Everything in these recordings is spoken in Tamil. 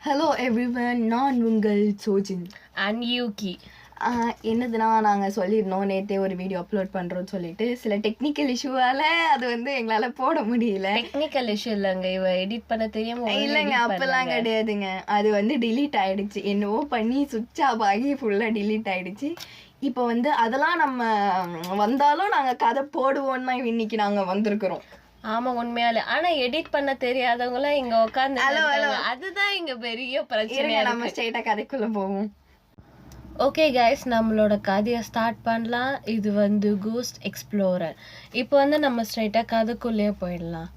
ஹலோ எவ்ரிவன், நான் உங்கள் சோஜின் அண்ட் யூகி. என்னதுன்னா நாங்கள் சொல்லியிருந்தோம் நேற்றே ஒரு வீடியோ அப்லோட் பண்ணுறோன்னு சொல்லிட்டு சில டெக்னிக்கல் இஷ்யூவால் அது வந்து எங்களால் போட முடியல. டெக்னிக்கல் இஷ்யூ இல்லைங்க, இவ எடிட் பண்ண தெரியாம. இல்லைங்க, அப்போல்லாம் கிடையாதுங்க. அது வந்து டிலீட் ஆகிடுச்சு, என்னவோ பண்ணி சுவிட்ச் ஆஃப் ஆகி ஃபுல்லாக டிலீட் ஆகிடுச்சு. இப்போ வந்து அதெல்லாம் நம்ம வந்தாலும் நாங்கள் கதை போடுவோன்னு தான் இன்னைக்கு நாங்கள் வந்திருக்கிறோம். ஆமா, உண்மையாலே. ஆனா எடிட் பண்ண தெரியாதவங்களும் இங்க உட்காந்து, அதுதான் இங்க பெரிய பிரச்சனை. நம்ம ஸ்ட்ரைட்டா கதைக்குள்ள போவோம். ஓகே கைஸ், நம்மளோட கதையை ஸ்டார்ட் பண்ணலாம். இது வந்து கோஸ்ட் எக்ஸ்ப்ளோரர். இப்போ வந்து நம்ம ஸ்ட்ரைட்டாக கதைக்குள்ளேயே போயிடலாம்.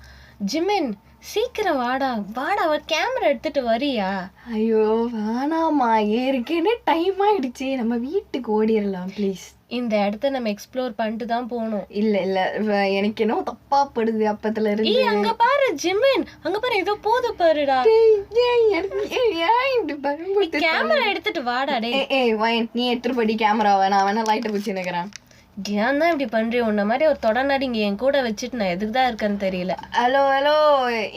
ஜிமின், சீக்கிரம் வாடா வாடா, கேமரா எடுத்துட்டு வரியா? ஐயோ வேணாமா, ஏற்கனவே டைம் ஆயிடுச்சு, நம்ம வீட்டுக்கு ஓடிடலாம் ப்ளீஸ். இந்த இடத்த நம்ம எக்ஸ்ப்ளோர் பண்ணிட்டு தான் போகணும். இல்ல எனக்கு என்ன தப்பா படுது அப்பத்துல இருந்து. அங்க பாரு ஜிமின், அங்க பாரு, ஏதோ போது பாருடா. கேமரா எடுத்துட்டு வாடா. நீ எடுத்துட்டு போடி கேமராவை, நான் வேணா லைட்டை பிடிச்சி நிக்கிறேன். ஏன் தான் இப்படி பண்றீ? உன்ன மாதிரி ஒரு தொடர்நாடி இங்க என் கூட வச்சுட்டு நான் எதுக்கு தான் இருக்கேன்னு தெரியல. ஹலோ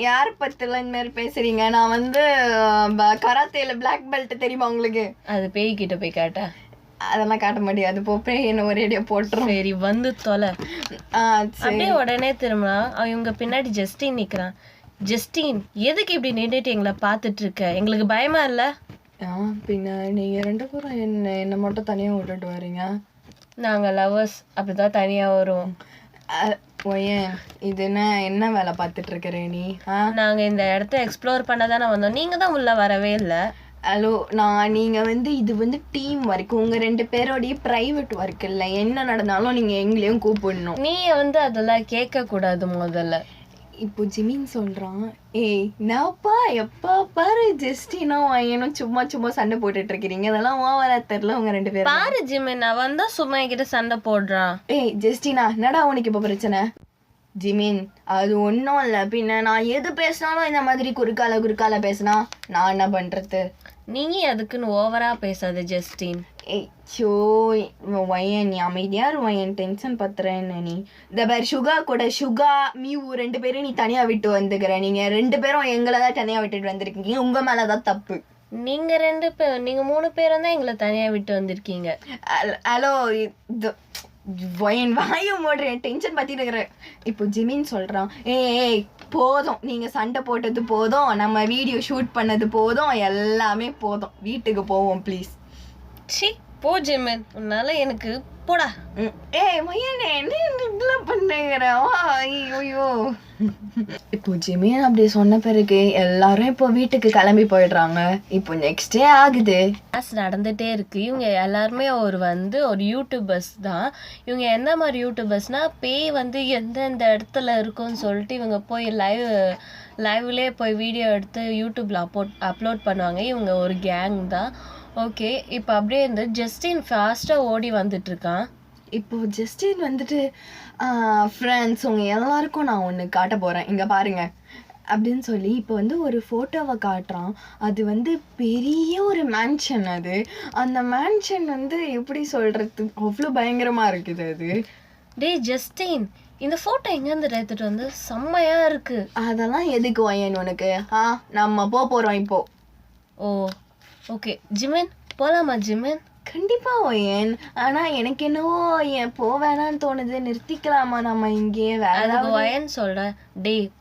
யார் பத்தில இந்த மாதிரி பேசுறீங்க? நான் வந்து கராத்தேல பிளாக் பெல்ட் தெரியுமா உங்களுக்கு? அது பேய்கிட்ட போய் கேட்டா அதெல்லாம் காட்ட முடியாது, போப்பே என்ன ஒரேடியா போட்டுரும். சரி வந்து தொலை. அப்படியே உடனே திரும்பினா இவங்க பின்னாடி ஜஸ்டின் நிக்கிறான். ஜஸ்டின், எதுக்கு இப்படி நின்றுட்டு எங்களை பார்த்துட்டு இருக்க? எங்களுக்கு பயமா இல்ல? பின்ன நீங்க 2 பேரும் என்ன மட்டும் தனியா விட்டுட்டு வரீங்க? நாங்க லவர்ஸ், அப்படிதான் தனியா வருவோம். இது என்ன வேலை பார்த்துட்டு இருக்கிற நீ? நாங்க இந்த இடத்த எக்ஸ்ப்ளோர் பண்ண தானே வந்தோம், நீங்க தான் உள்ள வரவே இல்லை. ஹலோ, நீங்க வந்து இது வந்து டீம் ஒர்க், உங்க 2 பேரோடைய பிரைவேட் ஒர்க் இல்லை. என்ன நடந்தாலும் நீங்க எங்களையும் கூப்பிடணும். நீ வந்து அதெல்லாம் கேட்க கூடாது முதல்ல. இப்போ ஜிமின் சொல்றான், நான்ப்பா எப்பா பாரு ஜஸ்டினும் ஐயனும் சும்மா சண்டை போட்டுட்டு இருக்கிறீங்க, அதெல்லாம் ஓவரா தெரியல உங்க 2 பேரும். பாரு ஜிமின், அவன் தான் சும்மா என்கிட்ட சண்டை போடுறான். ஜஸ்டினா, என்னடா உனக்கு இப்போ பிரச்சனை? ஜிமின், அது ஒன்றும் இல்லை. பின்ன நான் எது பேசினாலும் இந்த மாதிரி குறுக்கால பேசினா நான் என்ன பண்றது? நீங்க அதுக்குன்னு ஓவரா பேசாத ஜஸ்டின். வயன், நீ அமைதியா வயன், டென்ஷன் பத்துறேன்னு. நீ இந்த பேர் சுகா மியூ 2 பேரும் நீ தனியா விட்டு வந்துக்கிற. நீங்க 2 பேரும் எங்களை தான் தனியா விட்டுட்டு வந்திருக்கீங்க, உங்க மேலதான் தப்பு. நீங்க 2 பேர், நீங்க 3 பேரும் தான் எங்களை தனியா விட்டு வந்திருக்கீங்க. ஹலோ வயன், வாயும் ஓடுறேன், டென்ஷன் பத்திட்டு இருக்கிறேன். இப்போ ஜிமின் சொல்றான், போதும், நீங்க சண்டை போட்டது போதும், நம்ம வீடியோ ஷூட் பண்ணது போதும், எல்லாமே போதும், வீட்டுக்கு போவோம் ப்ளீஸ். சி போ ஜிமின், உன்னால எனக்கு போடா. வயனே, என்ன பண்ணுங்கிற? ஐயோ. இப்போ ஜிமின் அப்படி சொன்ன பிறகு எல்லாரும் இப்போ வீட்டுக்கு கிளம்பி போயிடுறாங்க. இப்போ நெக்ஸ்ட் டே ஆகுது, கிளாஸ் நடந்துட்டே இருக்கு. இவங்க எல்லாருமே ஒரு யூடியூபர்ஸ் தான். இவங்க எந்த மாதிரி யூடியூபர்ஸ்னா, பேய் வந்து எந்தெந்த இடத்துல இருக்குன்னு சொல்லிட்டு இவங்க போய் லைவ்லேயே போய் வீடியோ எடுத்து யூடியூப்ல அப்லோட் பண்ணுவாங்க. இவங்க ஒரு கேங் தான். ஓகே, இப்போ அப்படியே இந்த ஜஸ்டின் ஃபாஸ்ட்டாக ஓடி வந்துட்டு இருக்கான். இப்போ ஜஸ்டின் வந்துட்டு, ஃப்ரெண்ட்ஸ் உங்க எல்லாருக்கும் நான் ஒன்று காட்ட போகிறேன், இங்கே பாருங்க அப்படின்னு சொல்லி இப்போ வந்து ஒரு ஃபோட்டோவை காட்டுறான். அது வந்து பெரிய ஒரு மேன்ஷன். அந்த மேன்ஷன் வந்து எப்படி சொல்கிறது, அவ்வளோ பயங்கரமாக இருக்குது. அது ஜஸ்டின், இந்த ஃபோட்டோ எங்கேருந்து எடுத்துகிட்டு வந்து செம்மையாக இருக்குது. அதெல்லாம் எதுக்கு வயன் உனக்கு? நம்ம போகிறோம் இப்போ. ஓ ஓகே ஜிமின், போகலாமா ஜிமின்? கண்டிப்பா வயன், ஆனா எனக்கு என்னவோ போவேணான்னு தோணுது, நிறுத்திக்கலாமா நம்ம இங்கே? வயன் சொல்ற,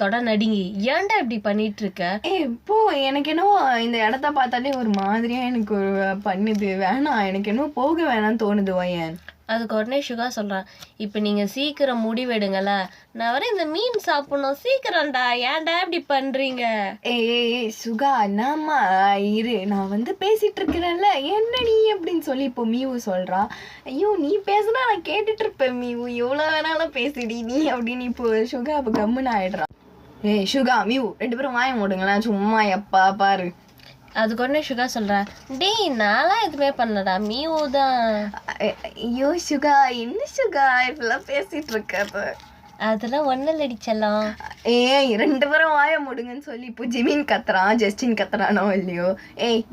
தொட நடிங்கி, ஏன்டா இப்படி பண்ணிட்டு இருக்க? இப்போ எனக்கு என்னவோ இந்த இடத்த பார்த்தாலே ஒரு மாதிரியா எனக்கு ஒரு பண்ணுது, வேணாம், எனக்கு என்னவோ போக வேணாம்னு தோணுது வயன். அதுக்கு உடனே சுகா சொல்றான், இப்போ நீங்க சீக்கிரம் முடிவெடுங்கள, நான் வர இந்த மீன் சாப்பிடணும், சீக்கிரம்டா, ஏன்டா இப்படி பண்றீங்க? சுகா, நாமா இரு, நான் வந்து பேசிட்டு இருக்கிறேன்ல, என்ன நீ அப்படின்னு சொல்லி இப்போ மியூ சொல்றா. ஐயோ, நீ பேசுனா நான் கேட்டுட்டு இருப்பேன் மியூ, எவ்வளவு வேணாலும் பேசிடி நீ அப்படின்னு. இப்போ சுகா இப்போ கம்முன்னு ஆயிடுறான். சுகா மியூ 2 பேரும் வாய மூடுங்களேன், சும்மா எப்பா பாரு. அதுக்கு உடனே சுகா சொல்றா, நான்லாம் எதுவுமே பண்ணலடா, மியூ தான். ஐயோ சுகா, என்ன சுகா இப்பெல்லாம் பேசிட்டு இருக்காது? அதெல்லாம் ஒன்னும் அடிச்சலாம். 2 பேரும் வாய மூடுங்கன்னு சொல்லி இப்போ ஜிமின் கத்துறான். ஜஸ்டின் கத்துறானோ இல்லையோ,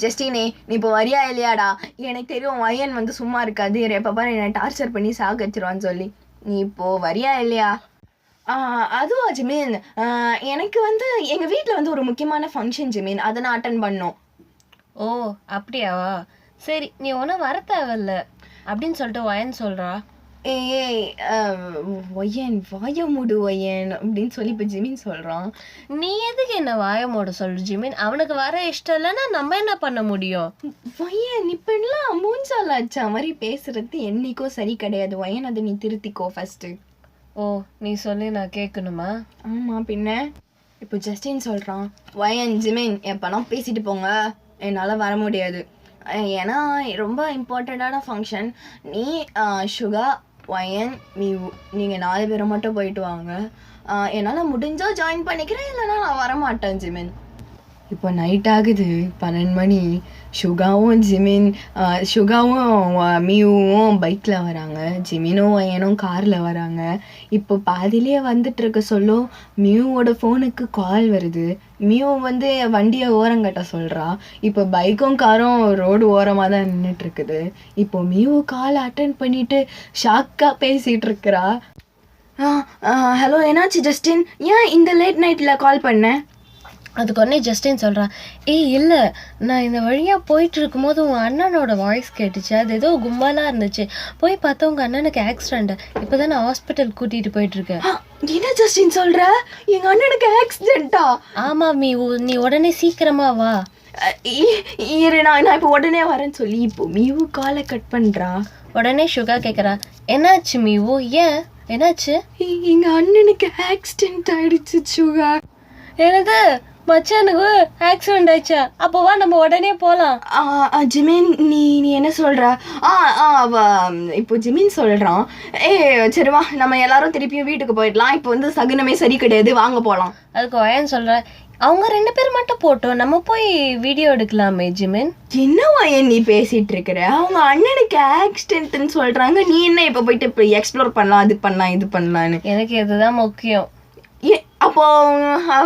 ஜஸ்டினே நீ இப்போ வரியா இல்லையாடா? எனக்கு தெரியும் வயன் வந்து சும்மா இருக்காது, எப்போ பாரு என்னை டார்ச்சர் பண்ணி சாகச்சிருவான்னு சொல்லி, நீ இப்போ வரியா இல்லையா? அதுவா ஜிமின், எனக்கு வந்து எங்கள் வீட்டில் வந்து ஒரு முக்கியமான ஃபங்க்ஷன் ஜிமின், அதை நான் அட்டன் பண்ணோம். ஓ அப்படியாவா, சரி நீ ஒன்றும் வர தேவையில்ல அப்படின்னு சொல்லிட்டு வயன் சொல்கிறா. ஏய் ஒயன் வாய மூடு ஒயன் அப்படின்னு சொல்லி இப்போ ஜிமின் சொல்கிறான். நீ எதுக்கு என்ன வாய மூட சொல்ற ஜிமின்? அவனுக்கு வர இஷ்டம் இல்லைன்னா நம்ம என்ன பண்ண முடியும்? ஒயன் இப்பெல்லாம் மூஞ்சால அடிச்ச மாதிரி பேசுறது என்னைக்கோ சரி கிடையாது ஒயன், அதை நீ திருத்திக்கோ ஃபர்ஸ்ட்டு. ஓ நீ சொல்லி நான் கேட்கணுமா? ஆமாம் பின்ன. இப்போ ஜஸ்டின் சொல்கிறான், ஒயன் ஜிமின் எப்போனா பேசிட்டு போங்க, என்னால் வர முடியாது, ஏன்னா ரொம்ப இம்பார்ட்டண்ட்டான ஃபங்க்ஷன். நீ சுகா ஒயன் மீவு நீங்கள் 4 பேரை மட்டும் போயிட்டு வாங்க, என்னால் முடிஞ்சால் ஜாயின் பண்ணிக்கிறேன், இல்லைனா நான் வரமாட்டேன் ஜிமின். இப்போ நைட் ஆகுது 12 மணி. சுகாவும் மியூவும் பைக்கில் வராங்க, ஜிமினும் ஒயனும் காரில் வராங்க. இப்போ பாதியிலே வந்துட்டு இருக்க சொல்ல மியூவோட ஃபோனுக்கு கால் வருது. மியூ வந்து வண்டியை ஓரங்கட்ட சொல்கிறா. இப்போ பைக்கும் காரும் ரோடு ஓரமாக தான் நின்றுட்டுருக்குது. இப்போ மியூ கால் அட்டன் பண்ணிவிட்டு ஷாக்காக பேசிகிட்டு இருக்கிறா. ஹலோ என்னாச்சு ஜஸ்டின், ஏன் இந்த லேட் நைட்டில் கால் பண்ணேன்? அதுக்கு உடனே ஜஸ்டின் சொல்கிறான், ஏய் இல்லை, நான் இந்த வழியாக போயிட்டு இருக்கும்போது உங்கள் அண்ணனோட வாய்ஸ் கேட்டுச்சு, அது ஏதோ கும்பலாக இருந்துச்சு, போய் பார்த்தா உங்கள் அண்ணனுக்கு ஆக்சிடென்ட், இப்போ தான் நான் ஹாஸ்பிட்டல் கூட்டிகிட்டு போயிட்டுருக்கேன். என்ன ஜஸ்டின் சொல்கிற? எங்கள் அண்ணனுக்கு ஆக்சிடென்ட்டா? ஆமாம் நீ உடனே சீக்கிரமா வா. இரு நான் இப்போ உடனே வரேன்னு சொல்லி இப்போ மீவு காலை கட் பண்ணுறா. உடனே சுகா கேட்குறா, என்னாச்சு மீவு, ஏன் என்னாச்சு? எங்கள் அண்ணனுக்கு ஆக்சிடென்ட் ஆயிடுச்சு சுகா. எனது மச்சானுக்கு ஆக்சிடென்ட் ஆயிடுச்சா? அப்போ வா நம்ம உடனே போகலாம். ஜிமின் நீ என்ன சொல்கிற? இப்போ ஜிமின் சொல்கிறான், சரி வா நம்ம எல்லாரும் திருப்பியும் வீட்டுக்கு போயிடலாம், இப்போ வந்து சகுனமே சரி கிடையாது, வாங்க போகலாம். அதுக்கு வயன் சொல்கிறேன், அவங்க 2 பேர் மட்டும் போட்டோம், நம்ம போய் வீடியோ எடுக்கலாமே ஜிமின். என்ன வயன் நீ பேசிகிட்டு இருக்கிற? அவங்க அண்ணனுக்கு ஆக்சிடென்ட்னு சொல்கிறாங்க, நீ என்ன இப்போ போயிட்டு இப்போ எக்ஸ்ப்ளோர் பண்ணலாம், அது பண்ணலாம் இது பண்ணலான்னு? எனக்கு இதுதான் முக்கியம். அப்போ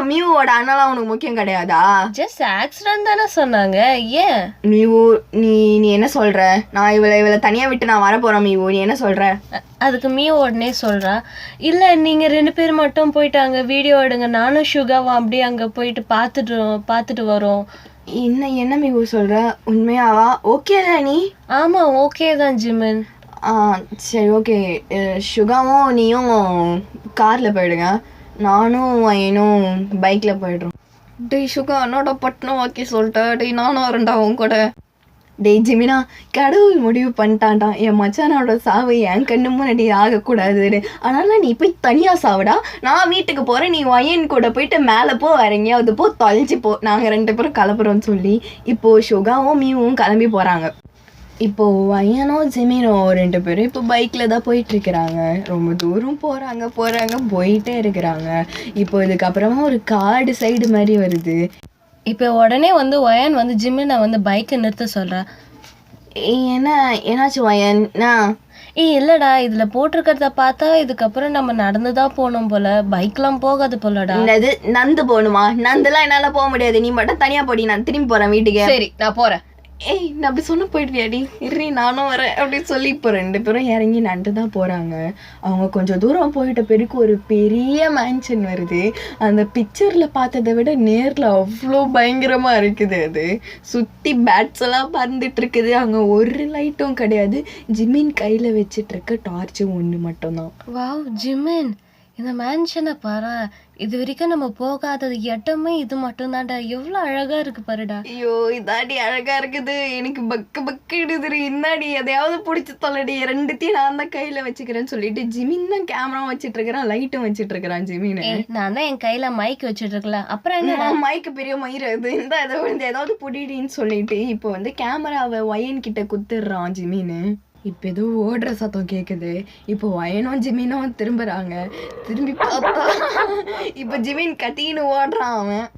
மியூவோட அண்ணலாம் உனக்கு முக்கியம் கிடையாதா? ஜஸ்ட் ஆக்சிடென்ட் தானே சொன்னாங்க, ஏன்? மியூ நீ என்ன சொல்ற? நான் இவளை தனியா விட்டு நான் வர போறேன் மியூ, நீ என்ன சொல்ற? அதுக்கு மியூ உடனே சொல்றா, இல்ல நீங்க 2 பேர் மட்டும் போயிட்டு அங்க வீடியோ எடுங்க, நானும் சுகாவும் அப்படியே அங்க போயிட்டு பார்த்துட்டு வரோம். என்ன மியூ சொல்ற? உண்மையாவா? ஓகே தான் நீ? ஆமா ஓகே தான் ஜிமின். சரி ஓகே, சுகாவும் நீயும் கார்ல போயிடுங்க, நானும் வயனும் பைக்கில் போய்ட்றோம். டேய் சுகா என்னோட பட்டணம் வாக்கி சொல்லிட்டேன், டேய் நானும் வரேன்டா உன் கூட. டேய் ஜிமினா, கடவுள் முடிவு பண்ணிட்டான்டா, என் மச்சானோட சாவு என் கண்ணு முன்னாடி ஆகக்கூடாது, அதனால நீ போய் தனியாக சாவுடா, நான் வீட்டுக்கு போகிறேன், நீ வயன் கூட போயிட்டு மேலே போ, வேற எங்கேயாவது போ, தொலைஞ்சி போ, நாங்கள் 2 பேரும் கிளம்புறோன்னு சொல்லி இப்போது சுகாவும் மீவும் கிளம்பி போகிறாங்க. இப்போது வயனும் ஜிமினும் 2 பேரும் இப்போ பைக்கில் தான் போயிட்டுருக்கிறாங்க. ரொம்ப தூரம் போகிறாங்க போயிட்டே இருக்கிறாங்க. இப்போ இதுக்கப்புறமா ஒரு காடு சைடு மாதிரி வருது. இப்போ உடனே வந்து வயன் வந்து ஜிமினை வந்து பைக்கை நிறுத்த சொல்கிறா. என்னாச்சு வயன்னா? இல்லைடா, இதில் போட்டிருக்கிறத பார்த்தா இதுக்கப்புறம் நம்ம நடந்து தான் போகணும் போல, பைக்லாம் போகாது போலடா. இது நந்து போகணுமா? நந்துலாம் என்னால் போக முடியாது, நீ மட்டும் தனியாக போடி, நான் திரும்பி போகிறேன் வீட்டுக்கு. சரி நான் போகிறேன். நான் அப்படி சொன்ன போயிடுவியாடி, இறி நானும் வரேன் அப்படின்னு சொல்லி இப்போ 2 பேரும் இறங்கி நண்டு தான் போகிறாங்க. அவங்க கொஞ்சம் தூரம் போயிட்ட பிறகு ஒரு பெரிய மேன்ஷன் வருது. அந்த பிக்சரில் பார்த்ததை விட நேரில் அவ்வளோ பயங்கரமாக இருக்குது. அது சுற்றி பேட்ஸ் எல்லாம் பறந்துட்டு இருக்குது. அங்கே ஒரு லைட்டும் கிடையாது. ஜிமின் கையில் வச்சுட்டு இருக்க டார்ச்சு 1 மட்டும்தான். வாவ் ஜிமின், இந்த மேன்ஷனை பாரு, இது வரைக்கும் நம்ம போகாதது இடமே இது மட்டும் தான்டா, எவ்வளோ அழகா இருக்கு பாருடா. ஐயோ இதாடி அழகா இருக்குது, எனக்கு பக்கு இடுதுரு, இன்னாடி எதையாவது பிடிச்சி தொல்லடி, 2த்தையும் நான் தான் கையில வச்சுக்கிறேன்னு சொல்லிட்டு ஜிமின் தான் கேமரா வச்சுட்டு இருக்கிறான், லைட்டும் வச்சுட்டு இருக்கிறான். ஜிமின் நான் தான் என் கையில மைக் வச்சுட்டு இருக்கல, அப்புறம் என்ன மைக்கு பெரிய மயிர் அது இந்த ஏதாவது புடிடின்னு சொல்லிட்டு இப்போ வந்து கேமராவை வயன் கிட்ட குத்துடுறான் ஜிமின். இப்போ ஏதோ ஓடுற சத்தம் கேட்குது. இப்போ வயனும் ஜிமினும் திரும்புறாங்க. திரும்பி பார்த்தா இப்போ ஜிமின் கத்தின்னு ஓடுறான் அவன்.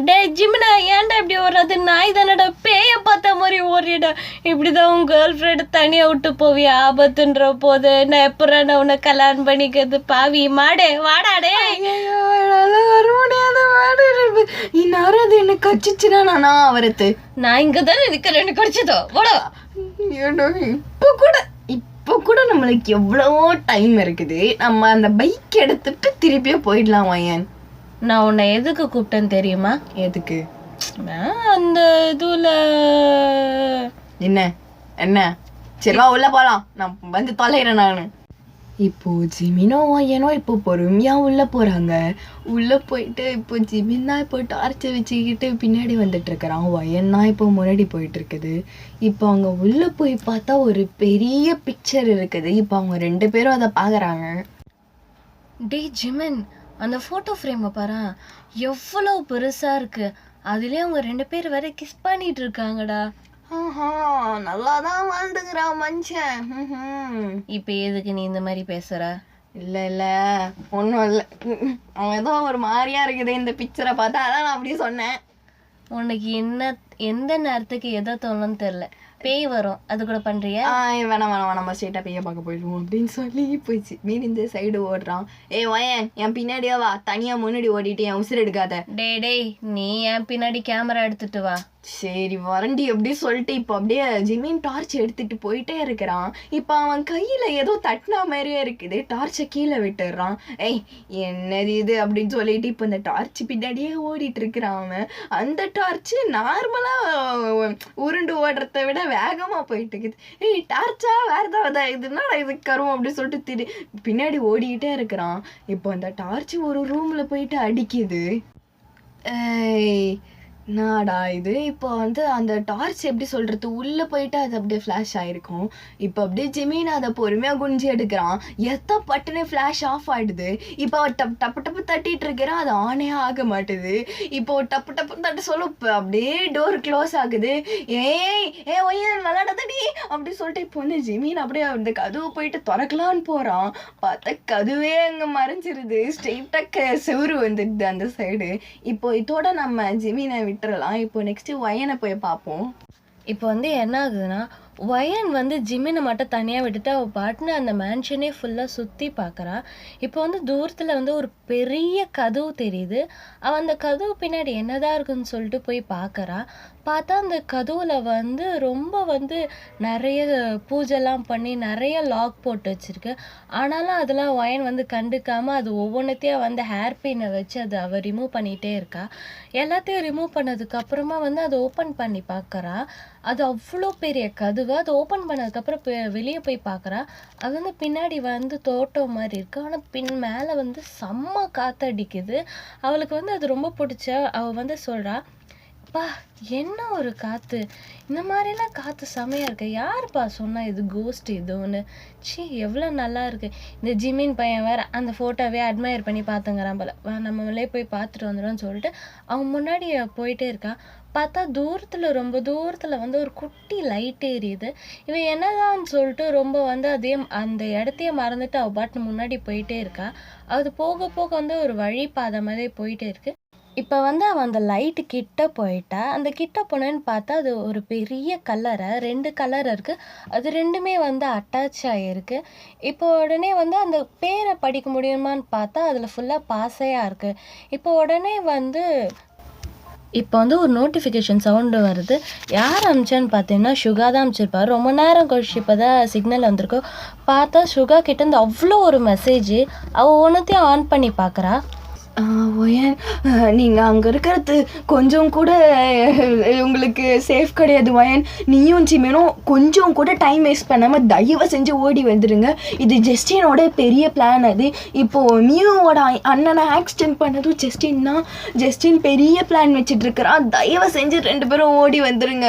டே ஜிமினா, ஏன்டா இப்படி ஓடுறது? நாய் தானடா, பேய பார்த்த மாதிரி ஓடிடா. இப்படிதான் உன் கேர்ள் ஃப்ரெண்டு தனியாக விட்டு போவியா ஆபத்துன்ற போது? நான் எப்படா நான் உன்னை கல்யாணம் பண்ணிக்கிறது? பாவி மாடே வாடாடே. வர முடியாது, இந்நேரம் அது என்ன கச்சிச்சுனா நானா வரது? நான் இங்கே தானே இருக்கிறேன், எனக்கு கடிச்சதோ போடா. இப்போ கூட நம்மளுக்கு எவ்வளவோ டைம் இருக்குது, நம்ம அந்த பைக் எடுத்துட்டு திருப்பியே போயிடலாம் வயன். நான் உன்னை எதுக்கு கூப்பிட்டேன்னு தெரியுமா? எதுக்கு? அந்த இதுல என்ன என்ன சரி வா உள்ள போலாம், நான் வந்து தொலைகிறேன் நான். இப்போ ஜிமினோ வயனோ இப்போ பொறுமையா உள்ள போறாங்க. உள்ள போயிட்டு இப்போ ஜிமின் தான் இப்போ டார்ச்சை வச்சுக்கிட்டு பின்னாடி வந்துட்டு இருக்கிறான். வயன் தான் இப்போ முன்னாடி போயிட்டு இருக்குது. இப்போ அவங்க உள்ள போய் பார்த்தா ஒரு பெரிய பிக்சர் இருக்குது. இப்போ அவங்க 2 பேரும் அதை பாக்குறாங்க. டே ஜிமின், அந்த ஃபோட்டோ ஃப்ரேமை பாரு, எவ்வளோ பெருசா இருக்கு. அதுலயே அவங்க 2 பேர் வேற கிஸ் பண்ணிட்டு இருக்காங்கடா. நல்லாதான் வாழ்ந்துக்கிறான் மனுஷன். இப்ப எதுக்கு நீ இந்த மாதிரி பேசுற? இல்ல ஒன்றும் இல்லை, அவன் ஏதோ ஒரு மாதிரியா இருக்குது இந்த பிக்சரை பார்த்தா, அதான் நான் அப்படியே சொன்னேன். உனக்கு எந்த நேரத்துக்கு எதை தோணும்னு தெரியல. பேய் வரும், அது கூட பண்றியா? வேணாம் நம்ம ஸ்ட்ரெயிட்டா பேய பார்க்க போயிடுவோம் அப்படின்னு சொல்லி போயிடுச்சு. மீன் இந்த சைடு ஓடுறான். வயன் என் பின்னாடியே வா, தனியா முன்னாடி ஓடிட்டு என் உசுறு எடுக்காத. டேய் நீ என் பின்னாடி கேமரா எடுத்துட்டு வா. சரி வரண்டி அப்படி சொல்லிட்டு இப்போ அப்படியே ஜிமின் டார்ச் எடுத்துட்டு போயிட்டே இருக்கிறான். இப்போ அவன் கையில ஏதோ தட்டினா மாதிரியே இருக்குது. டார்ச்சை கீழே விட்டுடுறான். என்னது இது அப்படின்னு சொல்லிட்டு இப்போ இந்த டார்ச் பின்னாடியே ஓடிட்டு இருக்கிறான் அவன். அந்த டார்ச் நார்மலா உருண்டு ஓடுறத விட வேகமா போயிட்டு இருக்குது. டார்ச்சா வேற ஏதாவது இதுனா இது கரும் அப்படின்னு சொல்லிட்டு பின்னாடி ஓடிக்கிட்டே இருக்கிறான். இப்போ அந்த டார்ச் ஒரு ரூம்ல போயிட்டு அடிக்குது. நாடா இது இப்போ வந்து அந்த டார்ச் எப்படி சொல்றது, உள்ள போயிட்டு அது அப்படியே ஃப்ளாஷ் ஆயிருக்கும். இப்போ அப்படியே ஜிமின் அதை பொறுமையா குனிஞ்சு எடுக்கிறான். பட்டுன்னு ஃப்ளாஷ் ஆஃப் ஆயிடுது. இப்போ டப்பு தட்டிட்டு இருக்கிறான், அது ஆனே ஆக மாட்டுது. இப்போ டப்பு தட்டு சொல்ல அப்படியே டோர் க்ளோஸ் ஆகுது. ஒய்யன் விளையாடாதடி அப்படி சொல்லிட்டு இப்போ வந்து ஜிமின் அப்படியே அந்த கதவு போயிட்டு திறக்கலான்னு போறான். பார்த்தா கதுவே அங்க மறைஞ்சிருது. ஸ்ட்ரெயிட்டா செவுரு வந்துடுது அந்த சைடு. இப்போ இதோட நம்ம ஜிமினை விட்டுறலாம். இப்போ நெக்ஸ்ட் வயனை போய் பார்ப்போம். இப்போ வந்து என்ன ஆகுதுன்னா, வயன் வந்து ஜிமினை மட்டும் தனியாக விட்டுட்டு அவள் பாட்டுன்னு அந்த மேன்ஷனே ஃபுல்லாக சுற்றி பார்க்குறா. இப்போ வந்து தூரத்தில் வந்து ஒரு பெரிய கதவு தெரியுது. அவள் அந்த கதவு பின்னாடி என்னதான் இருக்குன்னு சொல்லிட்டு போய் பார்க்குறா. பார்த்தா அந்த கதவுல வந்து ரொம்ப வந்து நிறைய பூஜைலாம் பண்ணி நிறைய லாக் போட்டு வச்சிருக்கு. ஆனாலும் அதெல்லாம் வயன் வந்து கண்டுக்காமல் அது ஒவ்வொன்றத்தையும் வந்து ஹேர் பின்னை வச்சு அதை அவள் ரிமூவ் பண்ணிகிட்டே இருக்கா. எல்லாத்தையும் ரிமூவ் பண்ணதுக்கப்புறமா வந்து அதை ஓப்பன் பண்ணி பார்க்குறா. அது அவ்வளோ பெரிய கதவு. அதை ஓப்பன் பண்ணதுக்கப்புறம் வெளியே போய் பார்க்குறா. அது வந்து பின்னாடி வந்து தோட்டம் மாதிரி இருக்குது. ஆனால் மேலே வந்து செம்ம காற்றடிக்குது. அவளுக்கு வந்து அது ரொம்ப பிடிச்ச. அவள் வந்து சொல்கிறா, பா என்ன ஒரு காற்று, இந்த மாதிரிலாம் காற்று செமையாக இருக்கு. யாருப்பா சொன்னா இது கோஸ்ட் இதுன்னு? எவ்வளோ நல்லா இருக்கு. இந்த ஜிமின் பையன் வேற அந்த ஃபோட்டோவே அட்மையர் பண்ணி பார்த்துங்கிறான் போல. நம்மளே போய் பார்த்துட்டு வந்துடும்னு சொல்லிட்டு அவன் முன்னாடி போயிட்டே இருக்கான். பார்த்தா தூரத்தில் ரொம்ப தூரத்தில் வந்து ஒரு குட்டி லைட் எரியுது. இவன் என்னதான்னு சொல்லிட்டு ரொம்ப வந்து அதே அந்த இடத்தையே மறந்துட்டு அவள் பாட்டு முன்னாடி போயிட்டே இருக்கா. அது போக போக வந்து ஒரு வழிபாதை மாதிரி போயிட்டே இருக்கு. இப்போ வந்து அவன் அந்த லைட்டு கிட்ட போயிட்டா. அந்த கிட்ட போனேன்னு பார்த்தா அது ஒரு பெரிய கலரை 2 கலர் இருக்குது. அது 2மே வந்து அட்டாச் ஆகிருக்கு. இப்போ உடனே வந்து அந்த பேரை படிக்க முடியுமான்னு பார்த்தா அதில் ஃபுல்லாக பாசையாக இருக்குது. இப்போ உடனே வந்து இப்போ வந்து ஒரு நோட்டிஃபிகேஷன் சவுண்டு வருது. யார் அமிச்சான்னு பார்த்தீங்கன்னா சுகா தான் அமிச்சிருப்பார். ரொம்ப நேரம் கழிச்சு இப்போ தான் சிக்னல் வந்திருக்கோம். பார்த்தா சுகா கிட்டேருந்து அவ்வளோ ஒரு மெசேஜ். அவள் ஒன்றுத்தையும் ஆன் பண்ணி பார்க்குறா. ஒயன் நீங்கள் அங்கே இருக்கிறது கொஞ்சம் கூட உங்களுக்கு சேஃப் கிடையாது ஒயன். நீயும் ஜிமினும் கொஞ்சம் கூட டைம் வேஸ்ட் பண்ணாமல் தயவு செஞ்சு ஓடி வந்துடுங்க. இது ஜஸ்டினோட பெரிய பிளான். அது இப்போது மியூவோட அண்ணனை ஆக்சிடென்ட் பண்ணதும் ஜஸ்டின் தான். ஜஸ்டின் பெரிய பிளான் வச்சுட்ருக்கிறான். தயவு செஞ்சு 2 பேரும் ஓடி வந்துடுங்க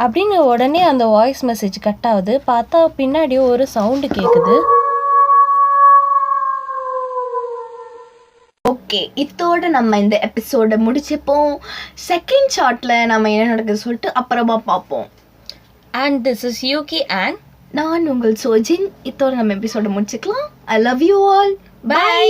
அப்படின்னு உடனே அந்த வாய்ஸ் மெசேஜ் கட் ஆகுது. பார்த்தா பின்னாடி ஒரு சவுண்டு கேட்குது. ஓகே, இதோட நம்ம இந்த எபிசோடை முடிச்சுப்போம். செகண்ட் ஷார்ட்ல நம்ம என்ன நடக்குது சொல்லிட்டு அப்புறமா பார்ப்போம். And this is Yuki and நான் உங்கள் சோஜின். இதோட நம்ம எபிசோடை முடிச்சுக்கலாம். I love you all. By.